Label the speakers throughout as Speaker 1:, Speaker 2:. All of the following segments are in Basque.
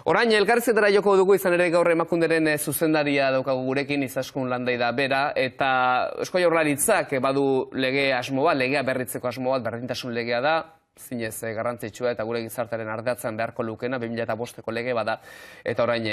Speaker 1: Orain, elkarrizketara joko dugu izan ere gaur Emakunderen zuzendaria daukagu gurekin Izaskun Landai da bera, eta Eusko Jaurlaritzak badu lege asmo bat, legea berritzeko asmo bat, berdintasun legea da, zinez garrantzitsua eta gure gizartearen ardatzen beharko lukena, 2005ko lege bada, eta orain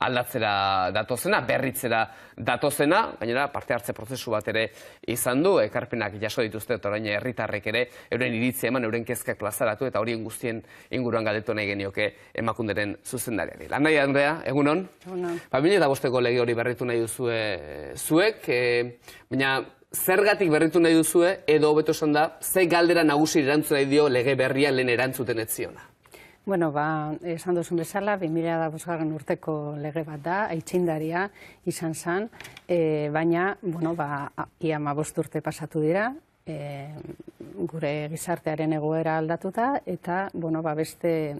Speaker 1: aldatzera datozena, berritzera datozena, gainera parte hartze prozesu bat ere izan du, ekarpenak jaso dituzte, eta orain herritarrek ere euren iritzia eman, euren kezkak plazaratu, eta horien guztien inguruan galdetu nahi genioke Emakunderen zuzendariari. Landai Andrea, egunon?
Speaker 2: Egunon.
Speaker 1: 2005ko lege hori berritu nahi duzue zuek, baina zergatik berritu nahi duzue, edo hobeto esan da, ze galdera nagusi erantzun nahi dio lege berria lehen erantzuten ez ziona?
Speaker 2: Bueno, esan duzun bezala, 2005 urteko lege bat da, aitzindaria izan zen, baina, ia 15 urte pasatu dira, gure gizartearen egoera aldatuta, eta, beste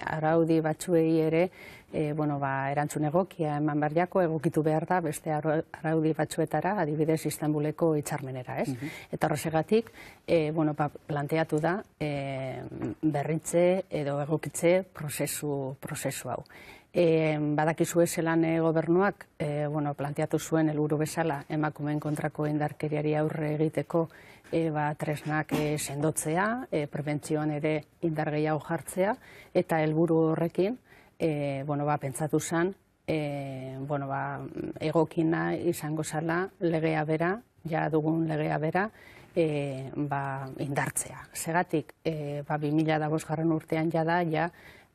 Speaker 2: araudi batzuei ere, erantzun egokia eman behar jako, egokitu behar da beste araudi batzuetara, adibidez Istanbuleko hitzarmenera, ez? Eta horregatik, planteatu da berritze edo egokitze prozesu hau. Badakizue zelan gobernuak planteatu zuen helburu bezala emakumeen kontrako indarkeriari aurre egiteko tresnak sendotzea, prebentzioan ere indar gehiago jartzea, eta helburu horrekin pentsatu zen, egokina izango zala legea bera, ja dugun legea bera, indartzea. Segatik, 2005 urtean jada,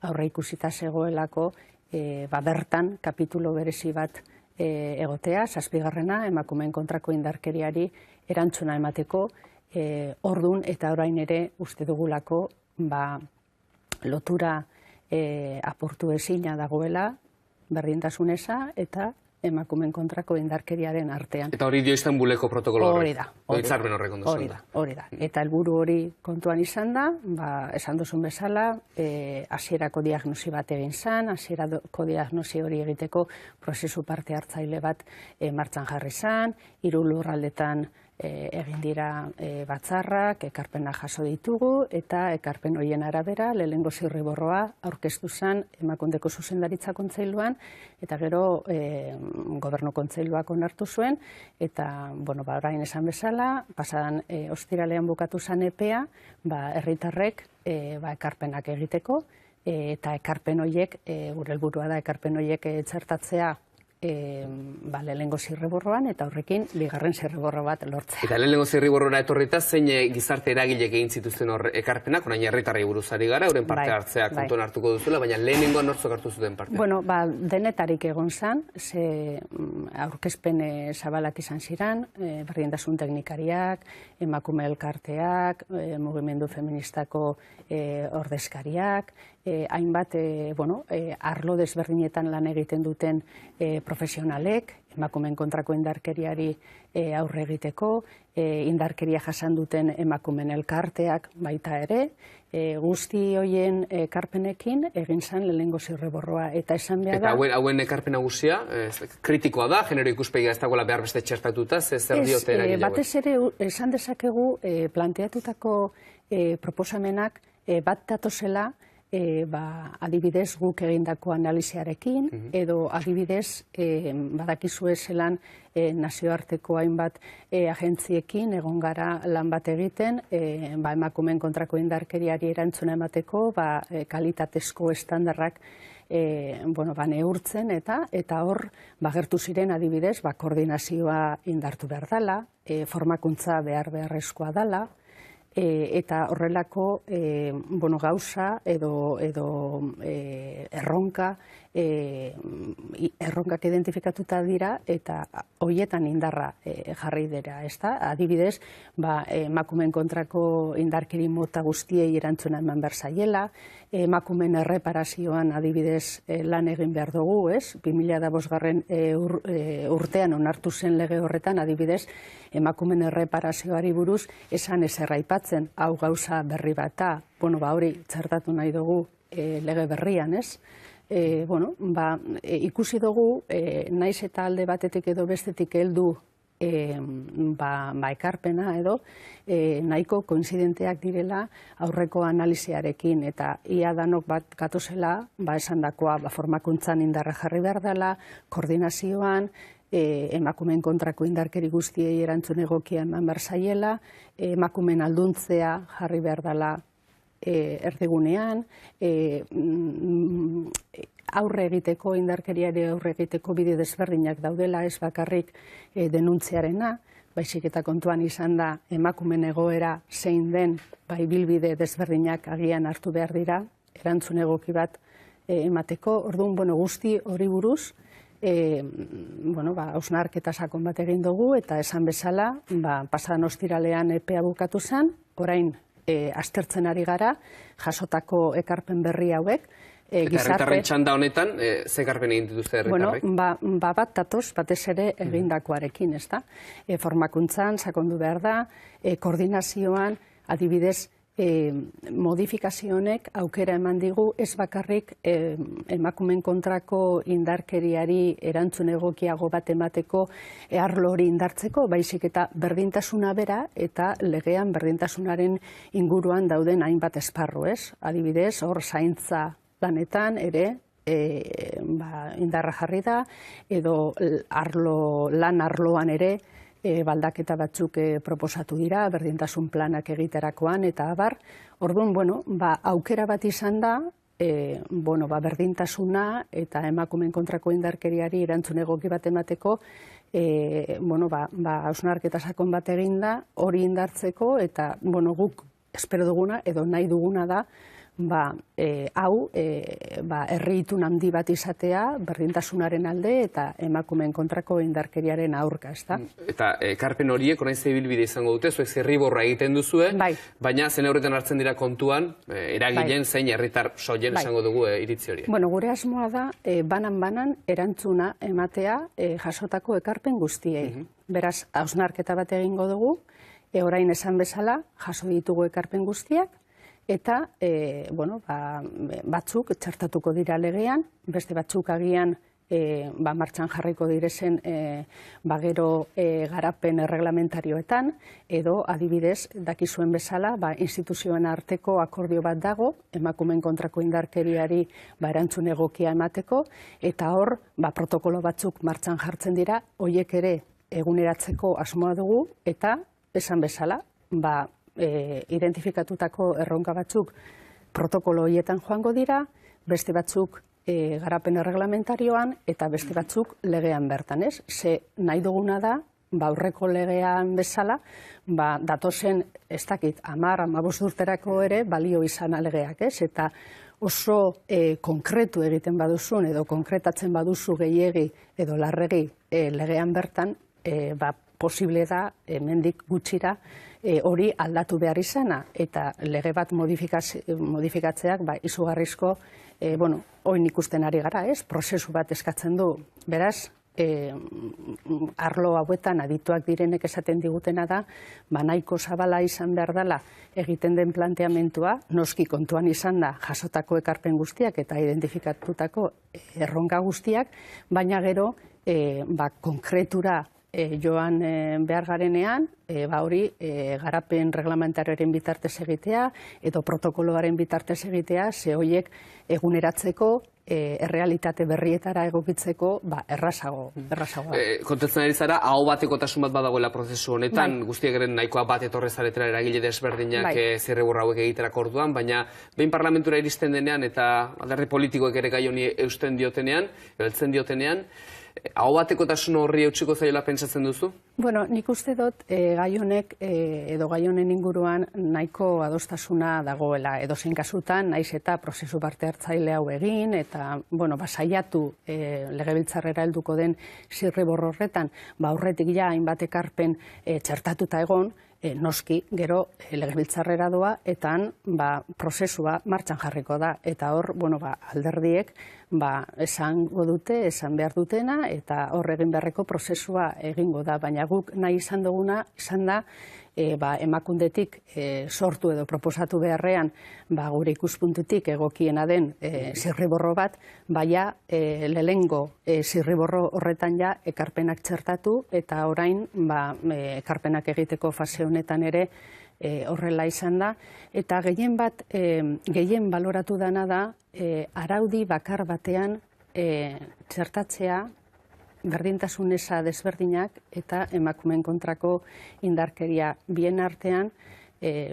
Speaker 2: aurre ikusita zegoelako, bertan kapitulo berezi bat egotea, 7. emakumeen kontrako indarkeriari erantzuna emateko, ordun eta orain ere uste dugulako lotura aportu ezina dagoela berdintasun eza eta emakumeen kontrako indarkeriaren artean.
Speaker 1: Eta hori dio Istanbuleko protokolo horrek?
Speaker 2: Hori da. Eta helburu hori kontuan izan da, esan duzun bezala, hasierako diagnosi bat egin zen, hasierako diagnosi hori egiteko prozesu parte hartzaile bat martxan jarri zen, 3 lurraldetan egin dira batzarrak, ekarpenak jaso ditugu, eta ekarpen horien arabera, lehenengo zirriborroa aurkeztu zen Emakundeko zuzendaritza kontseiluan, eta gero gobernu kontseiluak onartu zuen, eta, orain esan bezala, pasadan ostiralean bukatu zen epea, herritarrek ekarpenak egiteko, eta ekarpen horiek, gure helburua da ekarpen horiek txertatzea lehenengo zirriborroan, eta horrekin bigarren zirriborro bat lortzea.
Speaker 1: Eta lehenengo zirriborroa etorrita, zein gizarte eragilek egin zituzten hor ekarpenak, orain herritarrei buruz ari gara, euren parte hartzea kontuan hartuko duzula, baina lehenengo nortzuk hartu zuten parte?
Speaker 2: Denetarik egon zen, aurkezpen zabalak izan ziren, berdintasun teknikariak, emakume elkarteak, mugimendu feministako ordezkariak, hainbat arlo desberdinetan lan egiten duten profesionalek, emakumeen kontrako indarkeriari aurre egiteko, indarkeria jasan duten emakumeen elkarteak baita ere, guzti horien ekarpenekin egin zen lehenengo zirriborroa, eta esan behar da...
Speaker 1: Eta hauen ekarpen nagusia, kritikoa da, genero ikuspegia ez dagoela behar beste txertatuta, zer diote eragile hauek?
Speaker 2: Batez ere, esan dezakegu, planteatutako proposamenak bat datozela, adibidez guk egindako analiziarekin, edo adibidez badakizue zelan nazioarteko hainbat agentziekin egon gara lan bat egiten, emakumeen kontrako indarkeriari erantzuna emateko, kalitatezko estandarrak neurtzen, eta hor gertu ziren adibidez koordinazioa indartu behar dela, formakuntza beharrezkoa dela, eta horrelako gauza edo erronkak identifikatuta dira eta horietan indarra jarri dira, ezta? Adibidez, emakumeen kontrako indarkeri mota guztiei erantzuna eman behar zaiela, emakumeen erreparazioan adibidez lan egin behar dugu, ez? 2005 urtean onartu zen lege horretan, adibidez, emakumeen erreparazioari buruz esan ez erraipatzen, hau gauza berri bat da, hori txertatu nahi dugu lege berrian, ez? Ikusi dugu, naiz eta alde batetik edo bestetik heldu ekarpena edo nahiko koinzidenteak direla aurreko analiziarekin, eta ia danok bat gatozela esandakoa formakuntzan indarra jarri behar dela, koordinazioan, emakumeen kontrako indarkeri guztiei erantzun egokia eman behar zaiela, emakumeen alduntzea jarri behar dela erdigunean, aurre egiteko, indarkeriari aurre egiteko bide desberdinak daudela, ez bakarrik denuntziarena, baizik eta kontuan izan da emakumeen egoera zein den, bilbide desberdinak agian hartu behar dira, erantzun egoki bat emateko. Orduan, guzti hori buruz, hausnarketa sakon bat egin dugu, eta esan bezala, pasadan ostiralean epea bukatu zen, orain aztertzen ari gara, jasotako ekarpen berri hauek.
Speaker 1: Eta herritarren txanda honetan, ze ekarpen egin dituzte herritarrek?
Speaker 2: Bat datoz, batez ere egindakoarekin, ez da? Formakuntzan, sakondu behar da, koordinazioan, adibidez, modifikazio honek aukera eman digu ez bakarrik emakumeen kontrako indarkeriari erantzun egokiago bat emateko arlo hori indartzeko, baizik eta berdintasuna bera eta legean berdintasunaren inguruan dauden hainbat esparru, ez? Adibidez, hor zaintza lanetan ere indarra jarri da, edo lan arloan ere baldaketa batzuk proposatu dira, berdintasun planak egiterakoan, eta abar. Orduan, aukera bat izan da, berdintasuna eta emakumeen kontrako indarkeriari erantzun egoki bat emateko, hausnarketa sakon bat eginda, hori indartzeko, eta guk espero duguna, edo nahi duguna da, herri itun handi bat izatea, berdintasunaren alde eta emakumeen kontrako indarkeriaren aurka, ez da?
Speaker 1: Eta ekarpen horiek orain zebilbide izango dute, zuek zirriborra egiten duzue, baina zen horretan hartzen dira kontuan, eragileen zein herritar soilen esango dugu iritzi horiek.
Speaker 2: Gure asmoa da, banan-banan erantzuna ematea jasotako ekarpen guztiei. Beraz, hausnarketa bat egingo dugu, orain esan bezala, jaso ditugu ekarpen guztiak, eta batzuk txertatuko dira legean, beste batzuk agian martxan jarriko direzen gero garapen erreglamentarioetan, edo adibidez dakizuen bezala instituzioen arteko akordio bat dago, emakumeen kontrako indarkeriari erantzun egokia emateko, eta hor protokolo batzuk martxan jartzen dira, horiek ere eguneratzeko asmoa dugu, eta esan bezala, identifikatutako erronka batzuk protokolo horietan joango dira, beste batzuk garapen erreglamentarioan, eta beste batzuk legean bertan, ez? Ze nahi duguna da, aurreko legean bezala, datozen, ez dakit, 10-15 urterako ere balio izan legeak, ez? Eta oso konkretu egiten baduzun, edo konkretatzen baduzu gehiegi edo larregi legean bertan, posible da, hemendik gutxira, hori aldatu behar izana, eta lege bat modifikatzeak izugarrizko, oin ikusten ari gara, ez? Prozesu bat eskatzen du. Beraz, arlo hauetan adituak direnek esaten digutena da, nahiko zabala izan behar dela egiten den planteamentua, noski kontuan izan da jasotako ekarpen guztiak eta identifikatutako erronka guztiak, baina gero, konkretura joan behar garenean, hori garapen reglamentarioaren bitartez egitea, edo protokoloaren bitartez egitea, ze horiek eguneratzeko, errealitate berrietara egokitzeko, errazago.
Speaker 1: Kontetzen ari zara, aho batekotasun bat badagoela prozesu honetan, guztiak eren nahikoa bat etorrezaretera eragile desberdinak zirriborra hauek egiterak orduan, baina behin parlamentura iristen denean eta alderdi politikoek ere gai honi eusten diotenean, heltzen diotenean, aho batekotasun horri eutxiko zaila pentsatzen duzu?
Speaker 2: Nik uste dut gai honek edo gai honen inguruan nahiko adostasuna dagoela. Edo zein kasutan, naiz eta prozesu parte hartzaile hau egin, eta saiatu legebiltzarrera helduko den zirriborro horretan, aurretik ja hainbat ekarpen txertatuta egon, noski, gero legebiltzarrera doa, eta prozesua martxan jarriko da. Eta hor, alderdiek esango dute, esan behar dutena, eta hor egin beharreko prozesua egingo da. Baina guk nahi izan duguna, izan da, emakundetik sortu edo proposatu beharrean gure ikuspuntutik egokiena den zirriborro bat, baina lehengo zirriborro horretan ja ekarpenak txertatu eta orain ekarpenak egiteko fase honetan ere horrela izan da. Eta gehien baloratu dana da araudi bakar batean txertatzea berdintasun eza desberdinak eta emakumeen kontrako indarkeria bien artean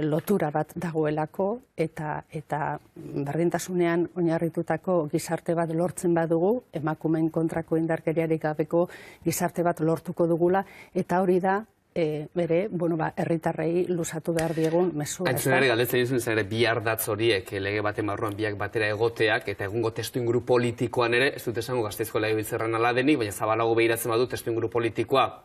Speaker 2: lotura bat dagoelako eta berdintasunean oinarritutako gizarte bat lortzen badugu, emakumeen kontrako indarkeriarik gabeko gizarte bat lortuko dugula, eta hori da herritarrei luzatu behar diegun mesua.
Speaker 1: Antzunari galdetzen dizun zen ere bi ardatz horiek lege baten barruan biak batera egoteak eta egungo testuinguru politikoan ere, ez dut esango Gasteizko Legebiltzarrean ala denik, baina zabalago behiratzen badu testuinguru politikoa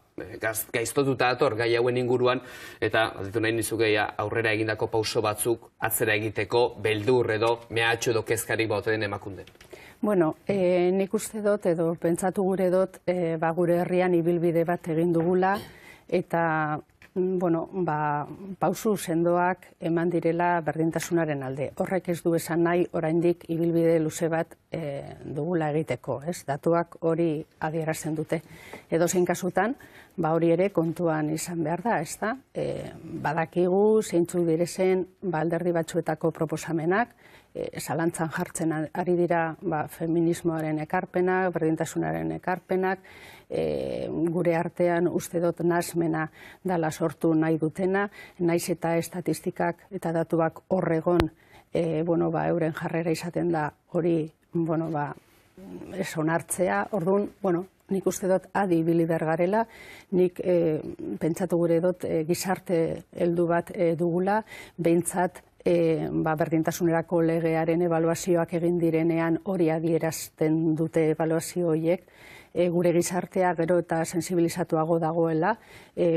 Speaker 1: gaiztotuta dator gai hauen inguruan, eta alditu nahi nizuke aurrera egindako pauso batzuk atzera egiteko beldur edo mehatxu edo kezkarik baute den emakunde.
Speaker 2: Bueno, nik uste dut edo pentsatu gure dut gure herrian ibilbide bat egin dugula, eta pausu sendoak eman direla berdintasunaren alde. Horrek ez du esan nahi oraindik ibilbide luze bat dugula egiteko, ez? Datuak hori adierazten dute. Edozein kasutan, hori ere kontuan izan behar da, ez da? Badakigu zeintzuk direzen alderdi batzuetako proposamenak, zalantzan jartzen ari dira feminismoaren ekarpenak, berdintasunaren ekarpenak, gure artean uste dut nahasmena dala sortu nahi dutena, naiz eta estatistikak eta datuak horregon euren jarrera izaten da hori ez onartzea. Orduan, nik uste dut adi ibili behar garela, nik pentsatu gure dut gizarte heldu bat dugula, behintzat berdintasunerako legearen ebaluazioak egin direnean hori adierazten dute ebaluazio horiek, gure gizartea gero eta sensibilizatuago dagoela,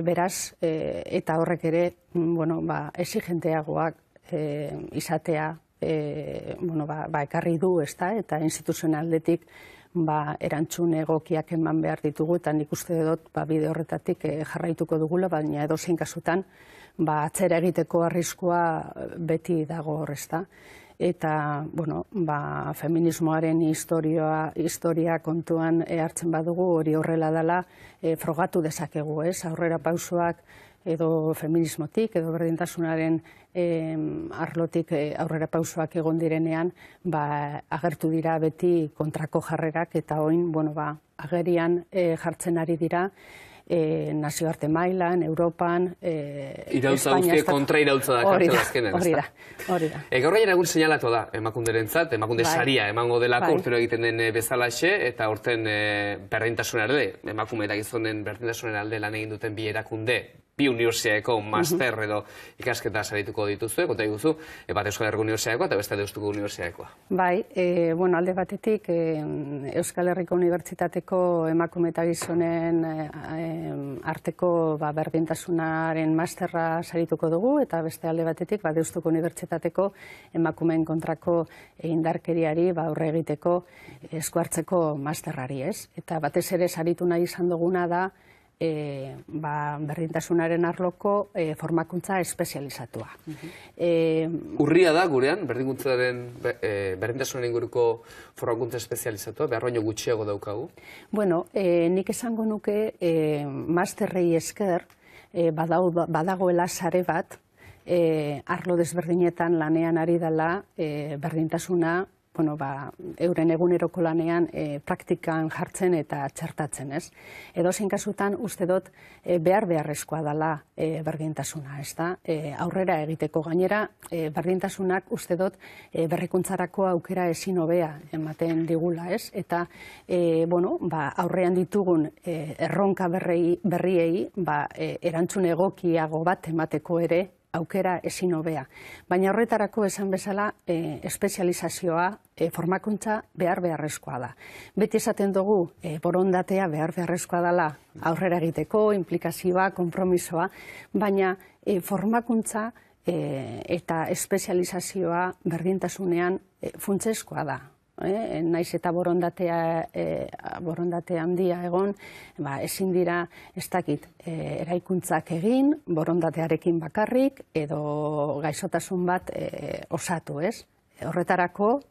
Speaker 2: beraz, eta horrek ere exigenteagoak izatea ekarri du, eta instituzionaldetik erantzun egokiak eman behar ditugu, eta nik uste dut bide horretatik jarraituko dugula, baina edozein kasutan atzera egiteko arriskua beti dago horrezta. Eta, feminismoaren historia kontuan hartzen badugu, hori horrela dela frogatu dezakegu, ez? Aurrera pausoak edo feminismotik, edo berdintasunaren arlotik aurrera pausoak egon direnean, agertu dira beti kontrako jarrerak, eta oin, agerian jartzen ari dira, nazioarte mailan, Europan,
Speaker 1: Irautza guztiek kontra irautza da kartzen azkenen, ez da?
Speaker 2: Hori da.
Speaker 1: Gaur gainean egun seinalatu da emakunderentzat, emakunde saria emango delako urtero egiten den bezalaxe, eta urten berdintasunaren alde, emakume eta gizonen berdintasunaren alde lan egin duten bi erakunde, bi unibertsitateko master edo ikasketa sarituko dituzue, konta diguzu, bat Euskal Herriko Unibertsitatekoa eta beste Deustuko Unibertsitatekoa.
Speaker 2: Bai, alde batetik Euskal Herriko Unibertsitateko emakume eta gizonen arteko berdintasunaren masterra sarituko dugu, eta beste alde batetik Deustuko Unibertsitateko emakumeen kontrako indarkeriari aurre egiteko eskuartzeko masterrari, ez? Eta batez ere saritu nahi izan duguna da berdintasunaren arloko formakuntza espezializatua.
Speaker 1: Urria da gurean, berdintasunaren inguruko formakuntza espezializatua, behar baino gutxiago daukagu?
Speaker 2: Bueno, nik esango nuke masterrei esker badagoela sare bat, arlo desberdinetan lanean ari dela berdintasuna euren eguneroko lanean praktikan jartzen eta txertatzen, ez? Edozein kasutan uste dut beharrezkoa dela berdintasuna, ez da? Aurrera egiteko gainera, berdintasunak uste dut berrikuntzarako aukera ezin hobea ematen digula, ez? Eta aurrean ditugun erronka berriei erantzun egokiago bat emateko ere aukera ezin hobea. Baina horretarako esan bezala espezializazioa, formakuntza beharrezkoa da. Beti esaten dugu borondatea beharrezkoa dela aurrera egiteko, implikazioa, konpromisoa, baina formakuntza eta espezializazioa berdintasunean funtsezkoa da. naiz eta borondate handia egon, ezin dira, ez dakit, eraikuntzak egin, borondatearekin bakarrik, edo gaixotasun bat osatu, ez? Horretarako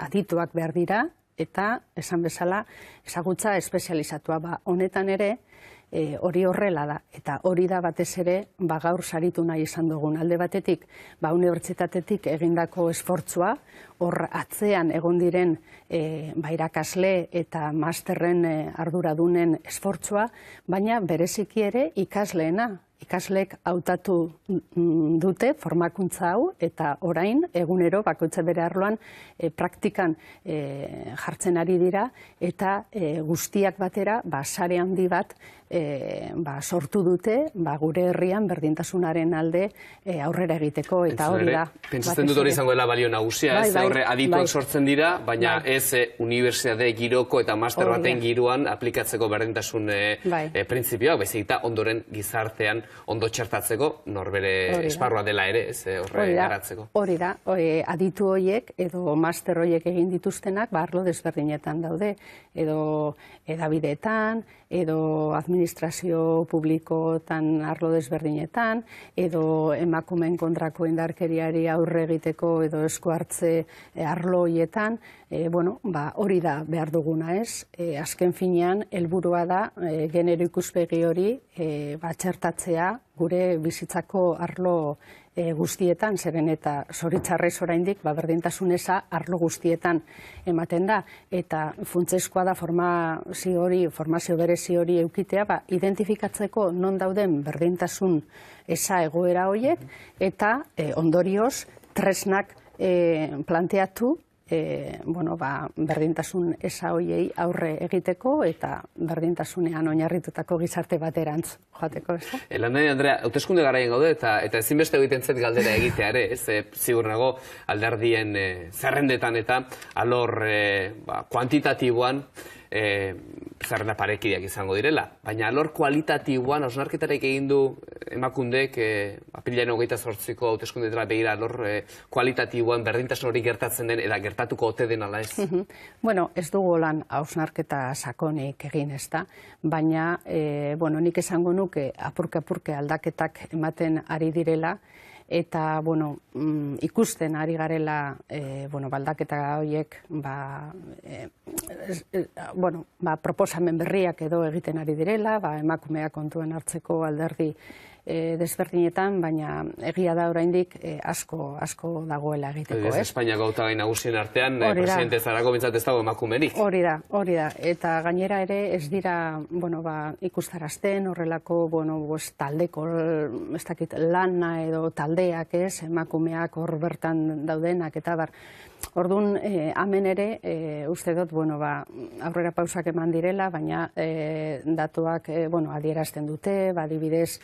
Speaker 2: adituak behar dira, eta esan bezala ezagutza espezializatua. Honetan ere, hori horrela da, eta hori da batez ere gaur saritu nahi izan dugun. Alde batetik, unibertsitatetik egindako esfortzua, hor atzean egon diren irakasle eta masterren arduradunen esfortzua, baina bereziki ere ikasleena. Ikasleek hautatu dute formakuntza hau, eta orain, egunero, bakoitza bere arloan, praktikan jartzen ari dira, eta guztiak batera, sare handi bat sortu dute, gure herrian berdintasunaren alde aurrera egiteko, eta hori da.
Speaker 1: Pentsatzen dut hori izango dela balio nagusia, ez horre adituak sortzen dira, baina ez unibertsitate giroko eta master baten giroan aplikatzeko berdintasun printzipioak, baizik eta ondoren gizartean ondo txertatzeko, norbere esparrua dela ere, ez horre garatzeko.
Speaker 2: Hori da, aditu horiek edo master horiek egin dituztenak, arlo desberdinetan daude, edo edabideetan, edo administrazio publikotan arlo desberdinetan, edo emakumeen kontrako indarkeriari aurre egiteko edo esku hartze arlo horietan, hori da behar duguna, ez? Azken finean, helburua da genero ikuspegi hori txertatzea gure bizitzako arlo guztietan, zeren eta zoritxarrez oraindik berdintasun eza arlo guztietan ematen da, eta funtsezkoa da formazio berezi hori eukitea, identifikatzeko non dauden berdintasun eza egoera horiek, eta ondorioz tresnak planteatu berdintasun eza horiei aurre egiteko eta berdintasunean oinarritutako gizarte baterantz joateko, ez da?
Speaker 1: Landari Andrea, hauteskunde garaien gaude eta ezinbeste egiten zait galdera egitea ere, ez ziur nago alderdien zerrendetan eta alor kuantitatiboan zerrenda parekideak izango direla. Baina alor kualitatiboan, hausnarketarik egin du emakundek apirilaren 28ko hauteskundetara begira alor kualitatiboan berdintasun hori gertatzen den eta gertatuko ote den ala ez?
Speaker 2: Ez dugu lan hausnarketa sakonik egin, ez da, baina nik esango nuke apurke aldaketak ematen ari direla, eta ikusten ari garela aldaketa horiek proposamen berriak edo egiten ari direla, emakumeak kontuan hartzeko alderdi desberdinetan, baina egia da oraindik asko dagoela egiteko, ez?
Speaker 1: Espainiako hautagai nagusien artean, presidente zarako bintzat ez dago emakumerik.
Speaker 2: Hori da, eta gainera ere ez dira ikustarazten horrelako taldeko, ez dakit, lana edo taldeak, ez, emakumeak hor bertan daudenak, eta orduan, hemen ere, uste dut, aurrera pausak eman direla, baina datuak adierazten dute, adibidez,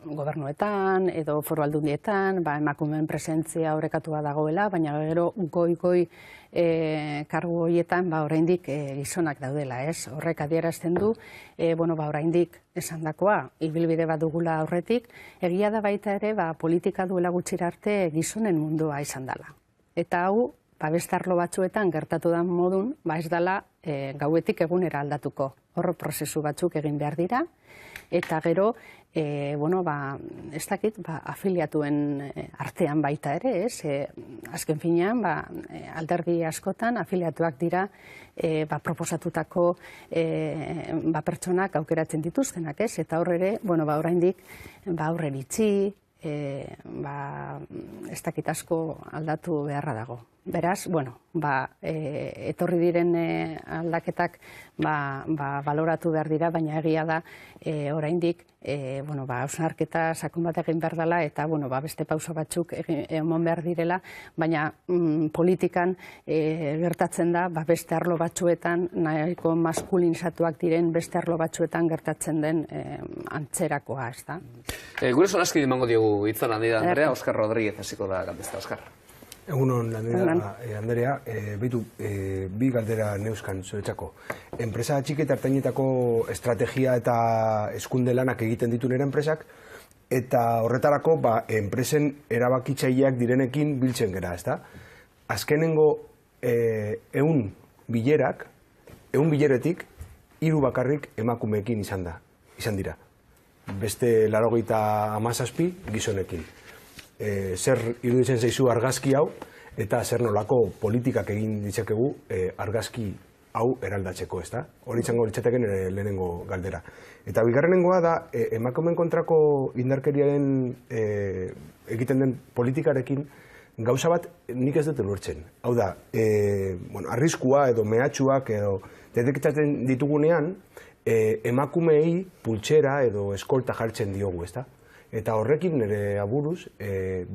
Speaker 2: gobernuetan edo foru aldundietan, emakumeen presentzia orekatua dagoela, baina gero goi kargu horietan oraindik gizonak daudela, ez? Horrek adierazten du, oraindik esandakoa, ibilbide bat dugula aurretik, egia da baita ere, politika duela gutxira arte gizonen mundua izan dela. Eta hau, beste arlo batzuetan gertatu den modun, ez dela gauetik egunera aldatuko. Hor prozesu batzuk egin behar dira, eta gero, ez dakit, afiliatuen artean baita ere, ez? Azken finean, alderdi askotan afiliatuak dira proposatutako pertsonak aukeratzen dituztenak, ez? Eta hor ere, oraindik aurre bitxi, ez dakit asko aldatu beharra dago. Beraz, etorri diren aldaketak baloratu behar dira, baina egia da oraindik hausnarketa sakon bat egin behar dela eta beste pauso batzuk emon behar direla, baina politikan gertatzen da beste arlo batzuetan, nahiko maskulinizatuak diren beste arlo batzuetan gertatzen den antzerakoa, ez da?
Speaker 1: Gure solaski dimango diogu hitza Landari Andrea, Oskar Rodríguez hasiko da galdezta, Oskar.
Speaker 3: Egunon, Andrea, bi galdera neuzkan zuretzako. Enpresa txiki eta ertainetako estrategia eta eskunde lanak egiten ditu nire enpresak, eta horretarako enpresen erabakitzaileak direnekin biltzen gera, ezta? Azkenengo 100 bilerak, 100 bileretik 3 bakarrik emakumeekin izan dira. Beste 97 gizonekin. Zer iruditzen zaizu argazki hau, eta zer nolako politikak egin ditzakegu argazki hau eraldatzeko, ezta? Hori izango litzateken lehenengo galdera. Eta bigarrenengoa da, emakumeen kontrako indarkeriaren egiten den politikarekin gauza bat nik ez dut ulertzen. Hau da, arriskua edo mehatxuak edo detektatzen ditugunean, emakumeei pultsera edo eskolta jartzen diogu, ezta? Eta horrekin nire aburuz,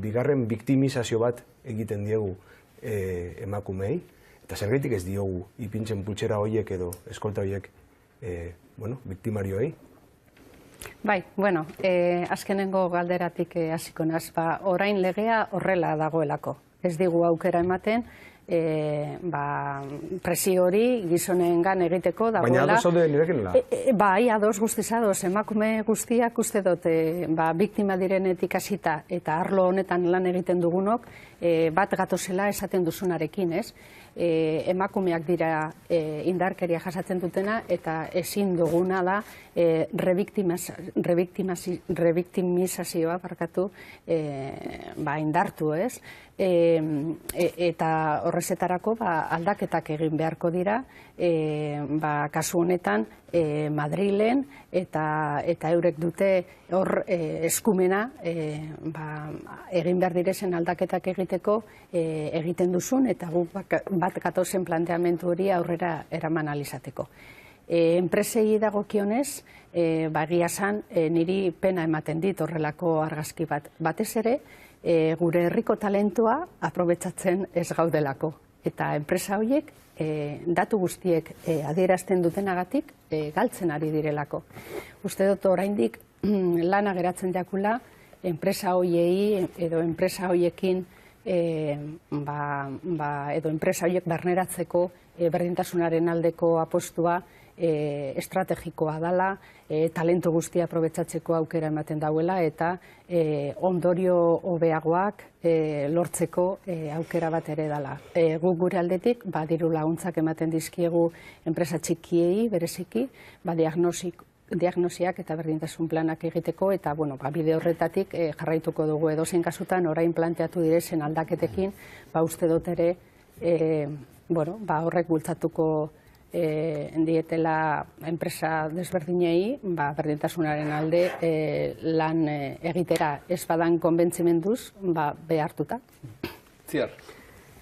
Speaker 3: bigarren biktimizazio bat egiten diegu emakumeei, eta zergaitik ez diogu ipintzen pultsera horiek edo eskolta horiek biktimarioei.
Speaker 2: Bai, azkenengo galderatik hasiko naz, orain legea horrela dagoelako. Ez digu aukera ematen, presio hori gizonengan egiteko dagoela.
Speaker 3: Baina ados zaude nirekin la?
Speaker 2: Bai, ados guztiz ados, emakume guztiak uste dut biktima direnetik hasita eta arlo honetan lan egiten dugunok bat gatozela esaten duzunarekin, ez? Emakumeak dira indarkeria jasatzen dutena eta ezin duguna da rebiktimizazioa indartu, ez? Eta horrezetarako aldaketak egin beharko dira, kasu honetan Madrilen eta eurek dute hor eskumena egin behar direzen aldaketak egiteko egiten duzun eta gu bat gatozen planteamendu hori aurrera eraman alizateko. Enpresei dagokionez, egia esan, niri pena ematen dit horrelako argazki bat. Batez ere, gure herriko talentua aprobetxatzen ez gaudelako. Eta enpresa horiek, datu guztiek adierazten dutenagatik, galtzen ari direlako. Uste dut oraindik lana geratzen jakula, enpresa horiei edo enpresa horiekin edo enpresa horiek barneratzeko berdintasunaren aldeko apostua estrategikoa dela, talento guztia aprobetxatzeko aukera ematen dauela eta ondorio hobeagoak lortzeko aukera bat ere dela. Guk gure aldetik, diru laguntzak ematen dizkiegu enpresa txikiei bereziki, diagnosiak eta berdintasun planak egiteko eta bide horretatik jarraituko dugu edozein kasutan orain planteatu direzen aldaketekin uste dut ere horrek bultzatuko dietela enpresa desberdinei berdintasunaren alde lan egitera ez badan konbentzimenduz behartuta.
Speaker 1: Ziar.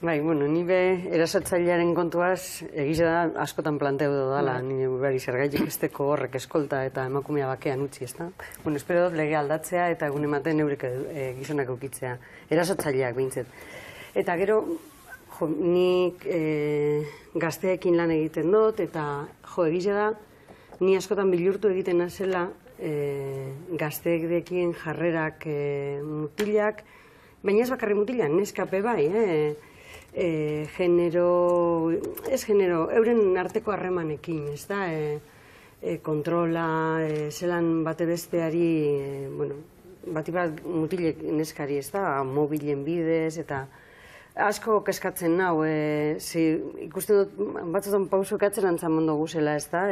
Speaker 4: Bai, ni erasotzailearen kontuaz egize da askotan planteu dudala, nire bari zergaitik esteko horrek eskolta eta emakumea bakean utzi, ezta? Espero dut lege aldatzea eta egun ematen eurek gizonak eukitzea, erasotzaileak behintzet. Eta gero, nik gazteekin lan egiten dut eta egize da, ni askotan bilurtu egiten nazela gazteekin jarrerak mutilak, baina ez bakarri mutilak, neskape bai, euren arteko harremanekin, ez da, kontrola, zelan bate besteari, bati bat mutilek neskari, ez da, mobilen bidez, eta asko keskatzen nau, ikusten dut, batzutan pausuk atzerantzan mondo guzela, ez da,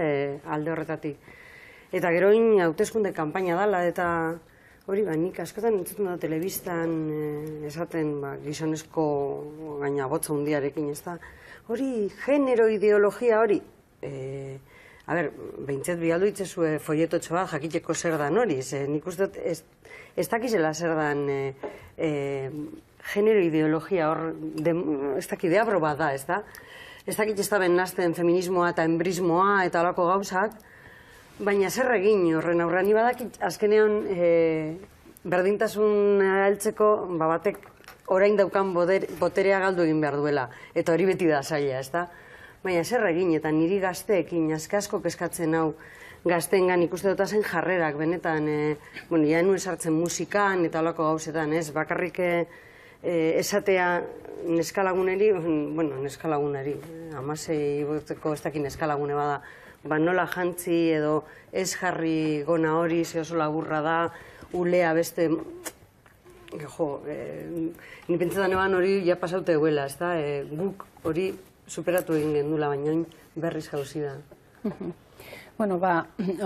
Speaker 4: alde horretatik. Eta geroin hauteskunde kanpaina dala, eta hori, nik askotan entzuten da telebistan esaten gizonezko gaina botza hundiarekin, ez da. Hori, genero ideologia hori. Behintzet bialdu itzezue folletotxo bat jakiteko zer dan hori. Nik uste dut ez dakizela zer dan genero ideologia hor, ez dakidea bat da, ez da. Ez dakit ez da ben nazten feminismoa eta embrismoa eta alako gauzak, baina zer egin horren aurrean, ni badakit azkenean berdintasun heltzeko batek orain daukan boterea galdu egin behar duela, eta hori beti da zaila, ez da? Baina zer egin, eta niri gazteekin asko keskatzen hau gazteengan ikuste dut zen jarrerak, benetan, ja nuen sartzen musikan eta alako gauzetan, ez? Bakarrik esatea neskalaguneri, neskalaguneri, 16 urteko ez dakin neskalagune bada, nola jantzi edo ez jarri gona hori, ze oso laburra da, ulea beste, ni pentsetan eban hori ja pasaute eguela, ez da, guk hori superatu egin gendula, baina berriz jauzi da.
Speaker 2: Bueno,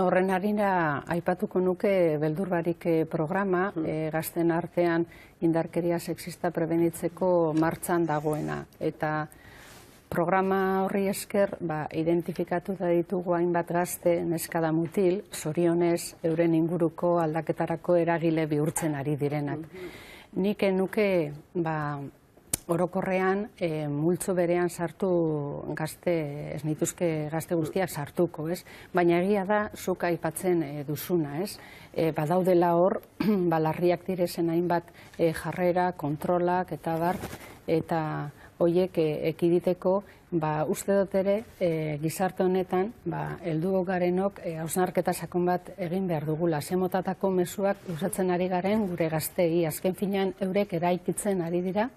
Speaker 2: horren harina aipatuko nuke beldurbarik programa, gazten artean indarkeria sexista prebenitzeko martxan dagoena. Eta programa horri esker, identifikatu da ditugu hainbat gazte, neska da mutil, zorionez euren inguruko aldaketarako eragile bihurtzen ari direnak. Nik nuke, orokorrean, multzo berean sartu gazte, ez nituzke gazte guztiak sartuko, ez? Baina egia da, zuk aipatzen duzuna, ez? Badaudela hor, larriak direzen hainbat jarrera, kontrolak, eta horiek ekiditeko, uste dut ere, gizarte honetan, heldu garenok hausnarketa sakon bat egin behar dugula. Zemotatako mezuak luzatzen ari garen gure gaztei, azken finean eurek eraikitzen ari dira,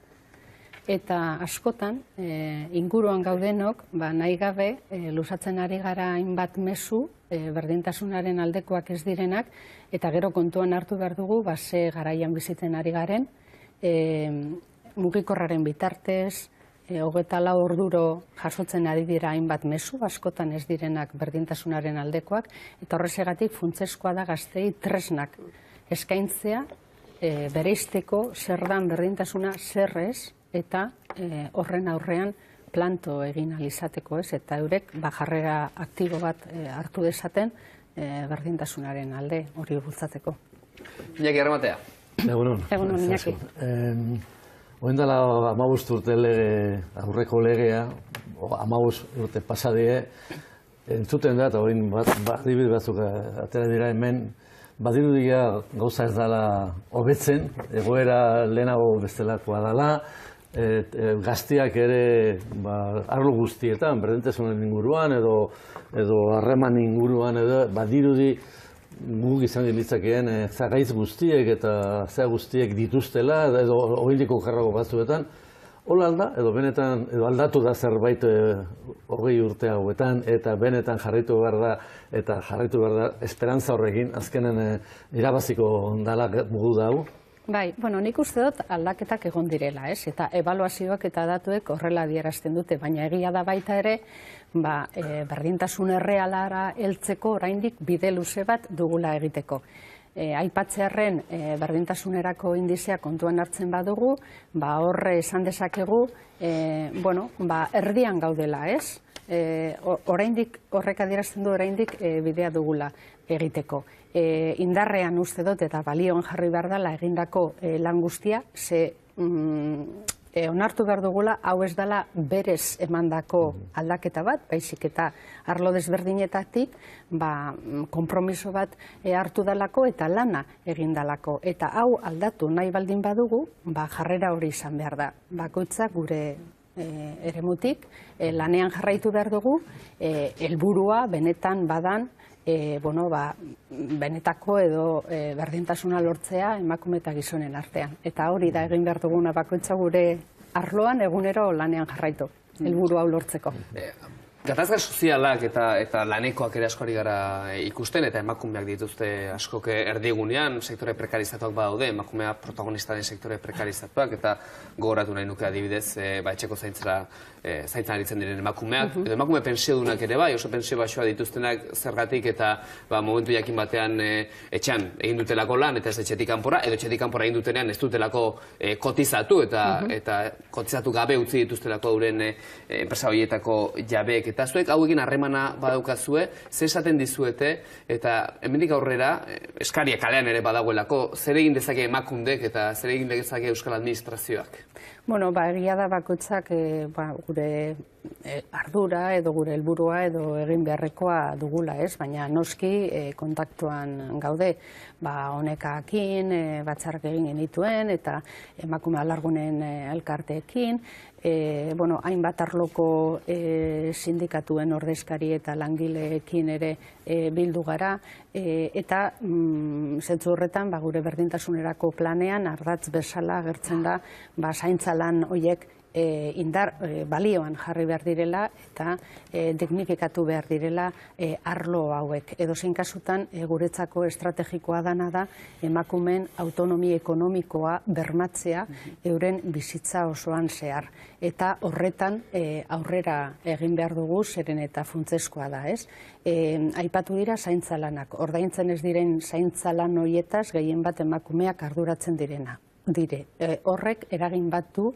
Speaker 2: eta askotan, inguruan gaudenok, nahi gabe, luzatzen ari gara hainbat mezu, berdintasunaren aldekoak ez direnak, eta gero kontuan hartu behar dugu, ze garaian bizitzen ari garen, mugikorraren bitartez, 24 orduro jasotzen ari dira hainbat mezu, askotan ez direnak berdintasunaren aldekoak, eta horrezegatik funtseskoa da gaztei tresnak eskaintzea, bereizteko zer dan berdintasuna zerrez, eta horren aurrean planto egin alizateko, ez? Eta eurek jarrera aktibo bat hartu dezaten berdintasunaren alde hori bultzateko.
Speaker 1: Iñaki, errematea.
Speaker 2: Egunon, Iñaki.
Speaker 5: Oen dela 15 urte aurreko legea, 15 urte pasadie, entzuten da, eta hori adibide batzuk atera dira hemen, badirudia gauza ez dela hobetzen, egoera lehenago bestelakoa dela, gaztiak ere arlo guztietan, berdintasunen inguruan edo harreman inguruan edo badirudi guk izan ditzakeen zagaitz guztiek eta zea guztiek dituztela edo hogindiko karrago batzuetan, hola alda, edo benetan aldatu da zerbait 20 urte hauetan eta benetan jarraitu behar da esperantza horrekin, azkenen irabaziko dala modu da hau.
Speaker 2: Bai, nik uste dut aldaketak egon direla, ez? Eta ebaluazioak eta datuek horrela adierazten dute, baina egia da baita ere, berdintasun errealara heltzeko oraindik bide luze bat dugula egiteko. Aipatzearren berdintasunerako indizea kontuan hartzen badugu, horre esan dezakegu, erdian gaudela, ez? Oraindik, horrek adierazten du oraindik bidea dugula egiteko. Indarrean uste dut eta balioan jarri behar dela egindako lan guztia, ze onartu behar dugula, hau ez dela berez emandako aldaketa bat, baizik eta arlo desberdinetatik, konpromiso bat hartu dalako eta lana egin dalako. Eta hau aldatu nahi baldin badugu, jarrera hori izan behar da. Bakoitzak gure eremutik, lanean jarraitu behar dugu, helburua benetan badan, benetako edo berdintasuna lortzea emakume eta gizonen artean. Eta hori da egin behar duguna bakoitza gure arloan egunero lanean jarraitu, helburu hau lortzeko.
Speaker 1: Gatazka sozialak eta lanekoak ere askori gara ikusten, eta emakumeak dituzte askok erdigunean, sektore prekarizatuak badaude, emakumea protagonista den sektore prekarizatuak, eta gogoratu nahi nuke adibidez, etxeko zaintzan aritzen diren emakumeak, edo emakume pensiodunak ere bai, oso pensio baxoa dituztenak zergatik, eta momentu jakin batean etxean egin dutelako lan, eta ez etxetik kanpora, edo etxetik kanpora egin dutenean ez dutelako kotizatu, eta kotizatu gabe utzi dituztelako euren enpresa horietako jabeek. Eta zuek hauekin harremana badaukazue, ze esaten dizuete, eta hemendik aurrera, eskaria kalean ere badagoelako, zer egin dezake emakundek eta zer egin dezake Euskal Administrazioak?
Speaker 2: Egia da bakoitzak gure ardura edo gure helburua edo egin beharrekoa dugula, ez? Baina noski kontaktuan gaude, honekakin, batzarrak egin genituen eta emakume alargunen elkarteekin, hainbat arloko sindikatuen ordezkari eta langileekin ere bildu gara, eta zentzu horretan gure berdintasunerako planean ardatz bezala agertzen da zaintza lan horiek balioan jarri behar direla eta dignifikatu behar direla arlo hauek. Edozein kasutan guretzako estrategikoa dana da emakumeen autonomia ekonomikoa bermatzea euren bizitza osoan zehar. Eta horretan aurrera egin behar dugu, zeren eta funtsezkoa da, ez? Aipatu dira zaintza lanak. Ordaintzen ez diren zaintza lan horietaz gehien bat emakumeak arduratzen dire. Horrek eragin bat du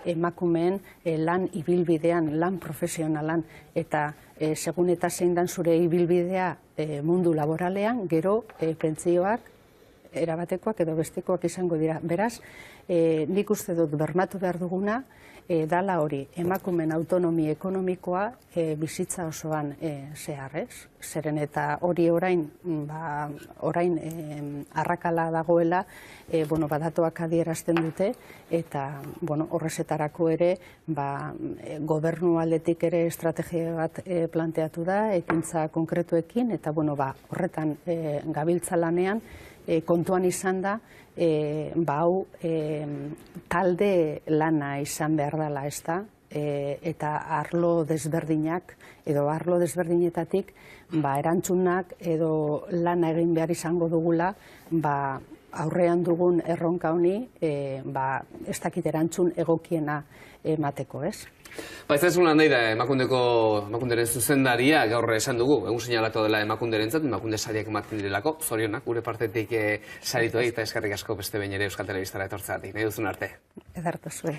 Speaker 2: emakumeen lan ibilbidean, lan profesionalan, eta segun eta zein dan zure ibilbidea mundu laboralean, gero pentsioak erabatekoak edo bestekoak izango dira. Beraz, nik uste dut bermatu behar duguna, dala hori, emakumen autonomia ekonomikoa bizitza osoan zehar, ez? Zeren eta hori orain arrakala dagoela, datuak adierazten dute, eta horrezetarako ere gobernu aldetik ere estrategia bat planteatu da, ekintza konkretuekin, eta horretan gabiltza lanean, kontuan izan da, hau talde lana izan behar dela, ez da, eta arlo desberdinak, edo arlo desberdinetatik, erantzunak edo lana egin behar izango dugula, aurrean dugun erronka honi, ez dakit erantzun egokiena emateko, ez?
Speaker 1: Ez da lan nahi da emakunderen zuzendaria, gaur esan dugu, egun seinalatu dela emakunderentzat, emakunde sariak ematen direlako, zorionak, gure partetik saritu eta eskerrik asko beste behin ere Euskal Telebistara etortzeatik. Nahi duzun arte.
Speaker 2: Edertu zuen.